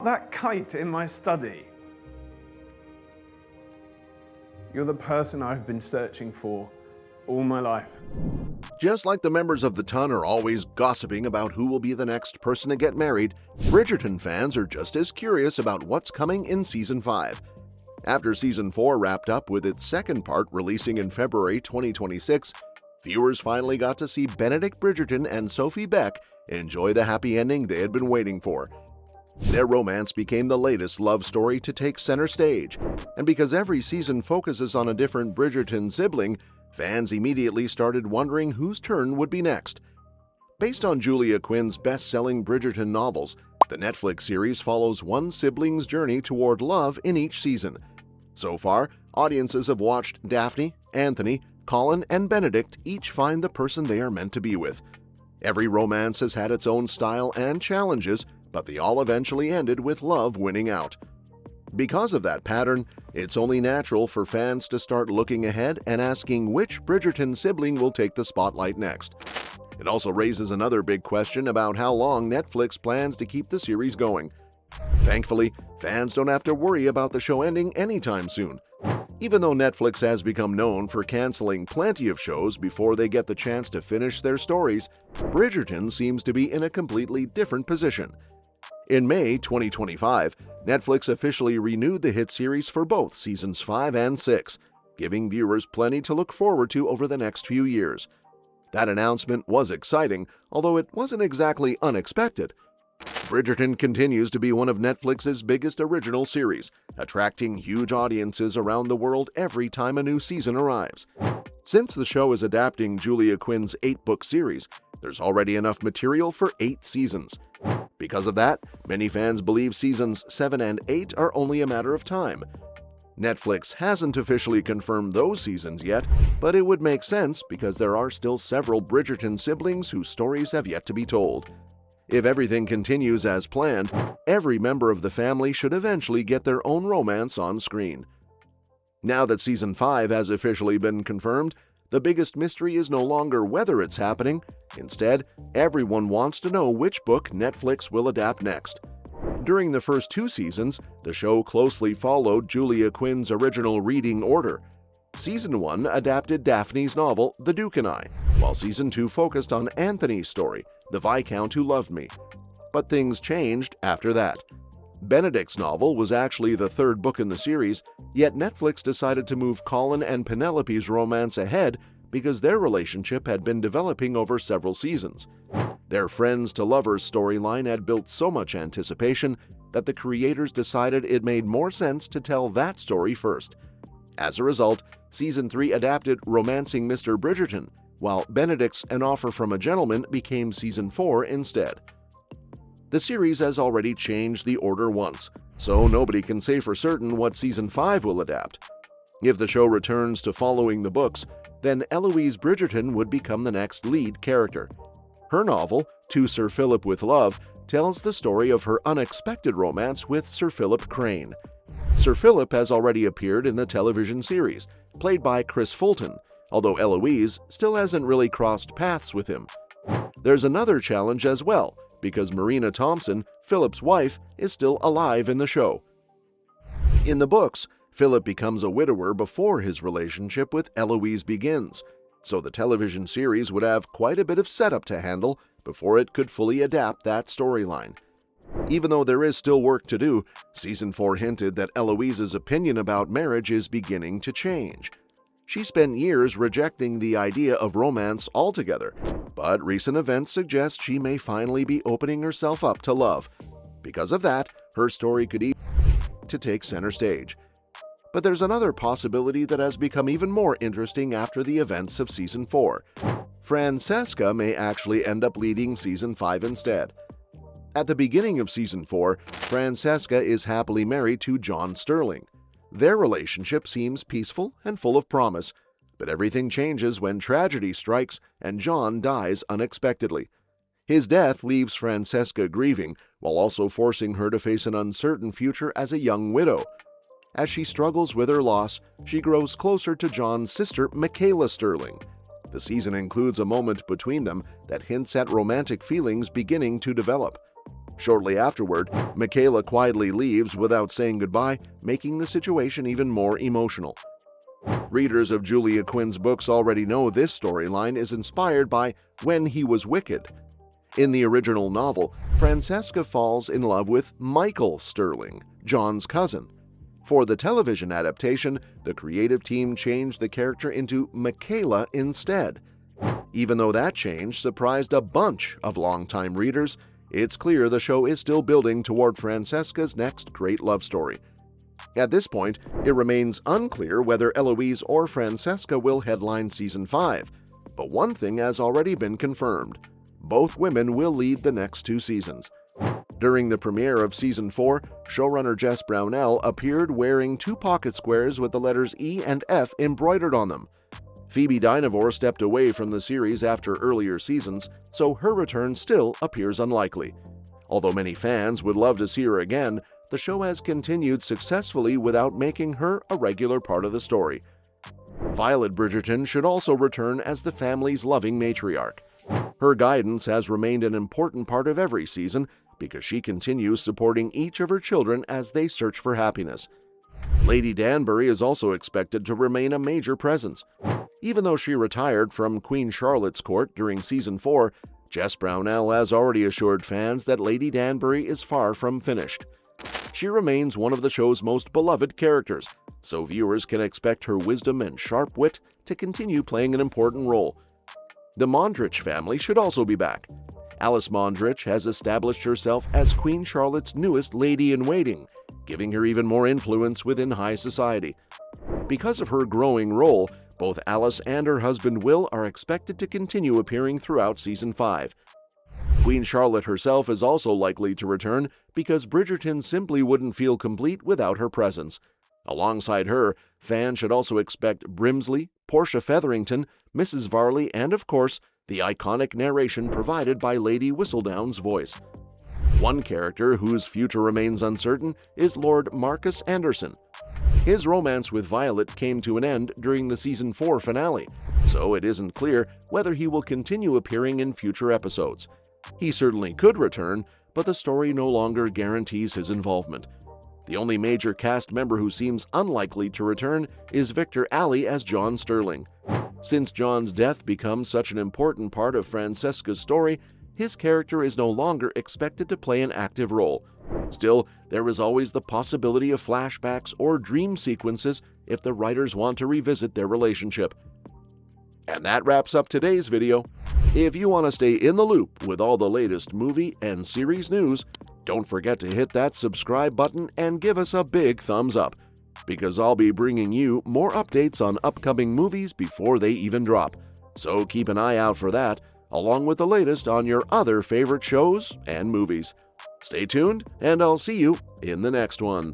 that kite in my study. You're the person I've been searching for all my life. Just like the members of the Ton are always gossiping about who will be the next person to get married, Bridgerton fans are just as curious about what's coming in Season 5. After Season 4 wrapped up with its second part releasing in February 2026, viewers finally got to see Benedict Bridgerton and Sophie Beck enjoy the happy ending they had been waiting for. Their romance became the latest love story to take center stage, and because every season focuses on a different Bridgerton sibling, fans immediately started wondering whose turn would be next. Based on Julia Quinn's best-selling Bridgerton novels, the Netflix series follows one sibling's journey toward love in each season. So far, audiences have watched Daphne, Anthony, Colin, and Benedict each find the person they are meant to be with. Every romance has had its own style and challenges, but they all eventually ended with love winning out. Because of that pattern, it's only natural for fans to start looking ahead and asking which Bridgerton sibling will take the spotlight next. It also raises another big question about how long Netflix plans to keep the series going. Thankfully, fans don't have to worry about the show ending anytime soon. Even though Netflix has become known for canceling plenty of shows before they get the chance to finish their stories, Bridgerton seems to be in a completely different position. In May 2025, Netflix officially renewed the hit series for both Seasons 5 and 6, giving viewers plenty to look forward to over the next few years. That announcement was exciting, although it wasn't exactly unexpected. Bridgerton continues to be one of Netflix's biggest original series, attracting huge audiences around the world every time a new season arrives. Since the show is adapting Julia Quinn's 8-book series, there's already enough material for 8 seasons. Because of that, many fans believe Seasons 7 and 8 are only a matter of time. Netflix hasn't officially confirmed those seasons yet, but it would make sense because there are still several Bridgerton siblings whose stories have yet to be told. If everything continues as planned, every member of the family should eventually get their own romance on screen. Now that Season 5 has officially been confirmed, the biggest mystery is no longer whether it's happening. Instead, everyone wants to know which book Netflix will adapt next. During the first 2 seasons, the show closely followed Julia Quinn's original reading order. Season 1 adapted Daphne's novel, The Duke and I, while Season 2 focused on Anthony's story, The Viscount Who Loved Me. But things changed after that. Benedict's novel was actually the 3rd book in the series, yet Netflix decided to move Colin and Penelope's romance ahead because their relationship had been developing over several seasons. Their friends-to-lovers storyline had built so much anticipation that the creators decided it made more sense to tell that story first. As a result, Season 3 adapted Romancing Mr. Bridgerton, while Benedict's An Offer from a Gentleman became Season 4 instead. The series has already changed the order once, so nobody can say for certain what Season 5 will adapt. If the show returns to following the books, then Eloise Bridgerton would become the next lead character. Her novel, To Sir Philip with Love, tells the story of her unexpected romance with Sir Philip Crane. Sir Philip has already appeared in the television series, played by Chris Fulton, although Eloise still hasn't really crossed paths with him. There's another challenge as well, because Marina Thompson, Philip's wife, is still alive in the show. In the books, Philip becomes a widower before his relationship with Eloise begins, so the television series would have quite a bit of setup to handle before it could fully adapt that storyline. Even though there is still work to do, Season 4 hinted that Eloise's opinion about marriage is beginning to change. She spent years rejecting the idea of romance altogether, but recent events suggest she may finally be opening herself up to love. Because of that, her story could even to take center stage. But there's another possibility that has become even more interesting after the events of Season 4. Francesca may actually end up leading Season 5 instead. At the beginning of Season 4, Francesca is happily married to John Stirling. Their relationship seems peaceful and full of promise, but everything changes when tragedy strikes and John dies unexpectedly. His death leaves Francesca grieving, while also forcing her to face an uncertain future as a young widow. As she struggles with her loss, she grows closer to John's sister, Michaela Stirling. The season includes a moment between them that hints at romantic feelings beginning to develop. Shortly afterward, Michaela quietly leaves without saying goodbye, making the situation even more emotional. Readers of Julia Quinn's books already know this storyline is inspired by When He Was Wicked. In the original novel, Francesca falls in love with Michaela Stirling, John's cousin. For the television adaptation, the creative team changed the character into Michaela instead. Even though that change surprised a bunch of longtime readers, it's clear the show is still building toward Francesca's next great love story. At this point, it remains unclear whether Eloise or Francesca will headline Season 5, but one thing has already been confirmed. Both women will lead the next 2 seasons. During the premiere of Season 4, showrunner Jess Brownell appeared wearing 2 pocket squares with the letters E and F embroidered on them. Phoebe Dynevor stepped away from the series after earlier seasons, so her return still appears unlikely. Although many fans would love to see her again, the show has continued successfully without making her a regular part of the story. Violet Bridgerton should also return as the family's loving matriarch. Her guidance has remained an important part of every season because she continues supporting each of her children as they search for happiness. Lady Danbury is also expected to remain a major presence. Even though she retired from Queen Charlotte's court during Season 4, Jess Brownell has already assured fans that Lady Danbury is far from finished. She remains one of the show's most beloved characters, so viewers can expect her wisdom and sharp wit to continue playing an important role. The Mondrich family should also be back. Alice Mondrich has established herself as Queen Charlotte's newest lady-in-waiting, giving her even more influence within high society. Because of her growing role, both Alice and her husband Will are expected to continue appearing throughout Season 5. Queen Charlotte herself is also likely to return because Bridgerton simply wouldn't feel complete without her presence. Alongside her, fans should also expect Brimsley, Portia Featherington, Mrs. Varley, and of course, the iconic narration provided by Lady Whistledown's voice. One character whose future remains uncertain is Lord Marcus Anderson. His romance with Violet came to an end during the Season 4 finale, so it isn't clear whether he will continue appearing in future episodes. He certainly could return, but the story no longer guarantees his involvement. The only major cast member who seems unlikely to return is Victor Alley as John Stirling. Since John's death becomes such an important part of Francesca's story, his character is no longer expected to play an active role. Still, there is always the possibility of flashbacks or dream sequences if the writers want to revisit their relationship. And that wraps up today's video. If you want to stay in the loop with all the latest movie and series news, don't forget to hit that subscribe button and give us a big thumbs up, because I'll be bringing you more updates on upcoming movies before they even drop. So keep an eye out for that, along with the latest on your other favorite shows and movies. Stay tuned, and I'll see you in the next one.